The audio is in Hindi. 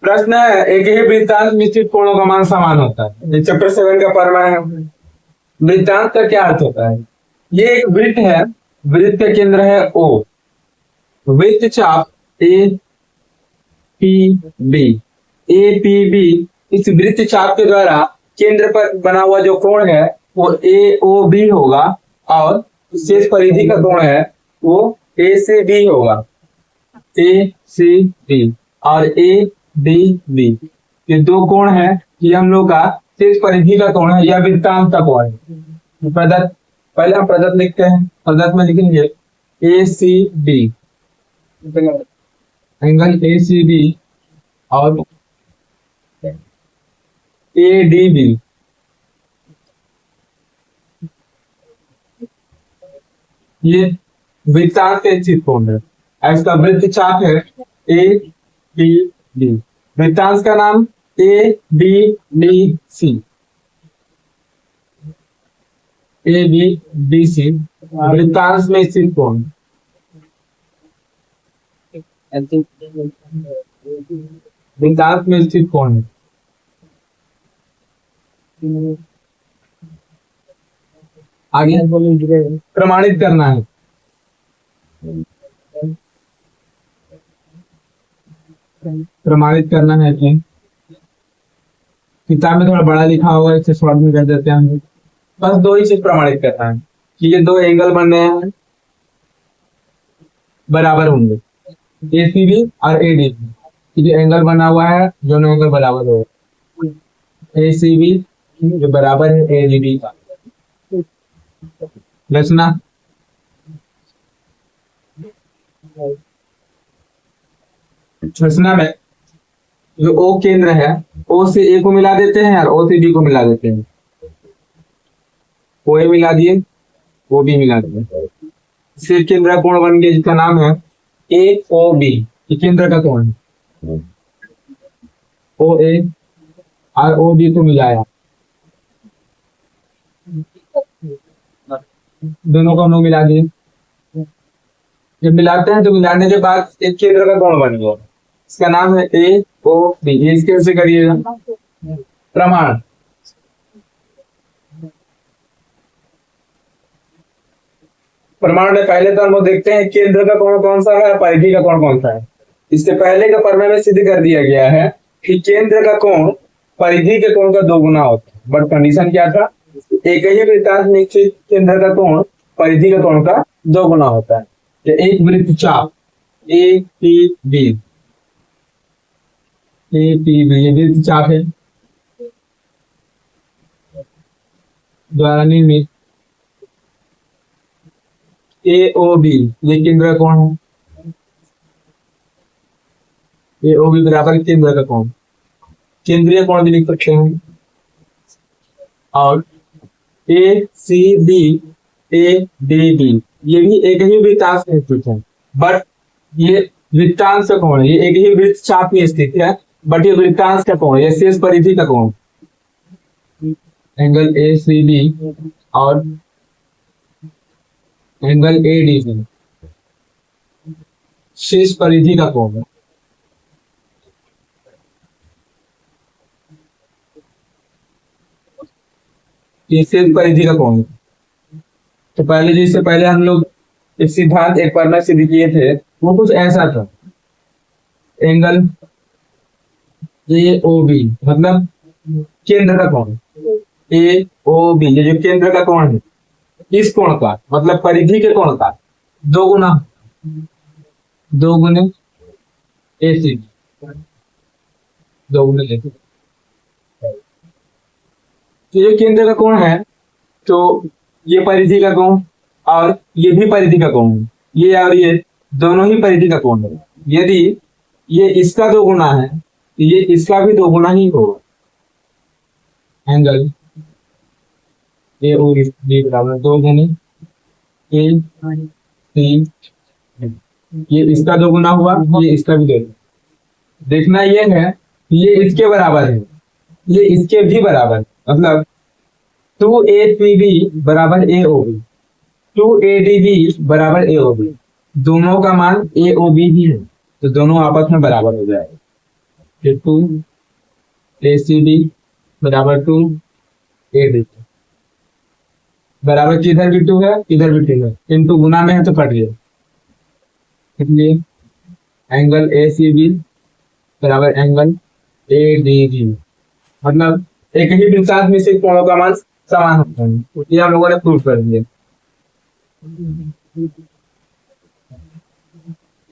प्रश्न है, एक ही वृत्तांत मिश्रित कोणों का मान समान होता है। चैप्टर 7 का पढ़ना है। वृत्तांत का क्या अर्थ होता है? ये एक वृत्त है, वृत्त का केंद्र है O, वृत्त चाप APB, APB इस वृत्त चाप के द्वारा केंद्र पर बना हुआ जो कोण है वो AOB होगा, और शेष परिधि का कोण है वो ACB होगा, ACB और ADB। ये दो कोण है, ये हम लोग का शेष परिधि का कोण है, यह वृत्तांत का कोण है। प्रदत्त, पहले हम प्रदत्त लिखते हैं, प्रदत्त में लिखेंगे ACB, एंगल ACB और ADB। ये वृत्तांत के स्थित कोण है, इसका वृत्त चाप है ADB। वृत्तांत का नाम ABDC, ABDC वृत्तांत में स्थित कोण। वृत्तांत में स्थित कोण है। आगे प्रमाणित करना है। प्रमाणित करना है कि किताब में थोड़ा बड़ा लिखा होगा, इसे शॉर्ट में कर देते हैं। बस दो ही चीज प्रमाणित करना है कि ये दो एंगल बनने हैं, बराबर होंगे, ACB और ADB। जो एंगल बना हुआ है दोनों एंगल बराबर होगा, ACB जो बराबर है ADB का। रचना, रचना में जो O केंद्र है, O से A को मिला देते हैं और O से B को मिला देते हैं। OA मिला दिए, OB मिला दिए, इससे केंद्र का कोण बन गया जिसका नाम है AOB। ये केंद्र का कोण है। OA और OB को मिलाया, दोनों को हम लोग मिला दिए। जब मिलाते हैं तो मिलाने के बाद एक केंद्र का कोण बन गया, इसका नाम है AOB। ये इसके कैसे करिएगा? प्रमाण। प्रमाण में पहले तो हम लोग देखते हैं केंद्र का कोण कौन सा है, परिधि का कोण कौन सा है। इससे पहले का प्रमेय में सिद्ध कर दिया गया है कि केंद्र का कोण परिधि के कोण का 2 गुना होता है। बट कंडीशन क्या था? एक ही वृत्तांत निश्चित केंद्र का कोण परिधि का कोण का 2 गुना होता है। तो एक वृत्त चाप APB, ये वृत्त चाप है द्वारा निर्मित AOB, ये केंद्र का कोण है। AOB बराबर केंद्र का कोण, केंद्रीय कोण भी लिख सकते हैं। और ACB, ADB ये भी एक ही वृत्तांत में स्थित है, बट ये वृत्तांत का कोण है। ये एक ही वृत्त चाप में स्थित है, बट ये वृत्तांत का कोण है, ये शेष परिधि का कोण। एंगल ACB और एंगल ADB शेष परिधि का कोण है। ये शेष परिधि का कोण है। तो पहले जिससे पहले हम लोग एक सिद्धांत एक पर सिद्ध किए थे वो कुछ ऐसा था, एंगल AOB मतलब केंद्र का कोण, AOB ये जो केंद्र का कोण है, इस कोण का मतलब परिधि के कोण का 2 गुना, 2 गुने ACB, 2 गुने ACB। तो ये केंद्र का कोण है, तो ये परिधि का कोण और ये भी परिधि का कोण है, ये और ये दोनों ही परिधि का कोण है। यदि ये इसका 2 गुना है तो ये इसका भी 2 गुना ही होगा। एंगल AOB बराबर 2 गुने AC, ये इसका 2 गुना हुआ, ये इसका भी 2 गुना। देखना ये है ये इसके बराबर है, ये इसके भी बराबर है, मतलब 2ACB बराबर AOB, 2ADB बराबर AOB, दोनों का मान AOB ही है, तो दोनों आपस में बराबर हो जाएगा। ये 2 ACB बराबर 2 AD बराबर किधर भी 2 है इधर भी 2 है, इनटू गुना में है तो कट गया, इसलिए एंगल ACB बराबर एंगल ADB, मतलब एक ही वृत्तांत में से कोणों का मान समान होता है, ये हम लोगों ने प्रूव कर दिया।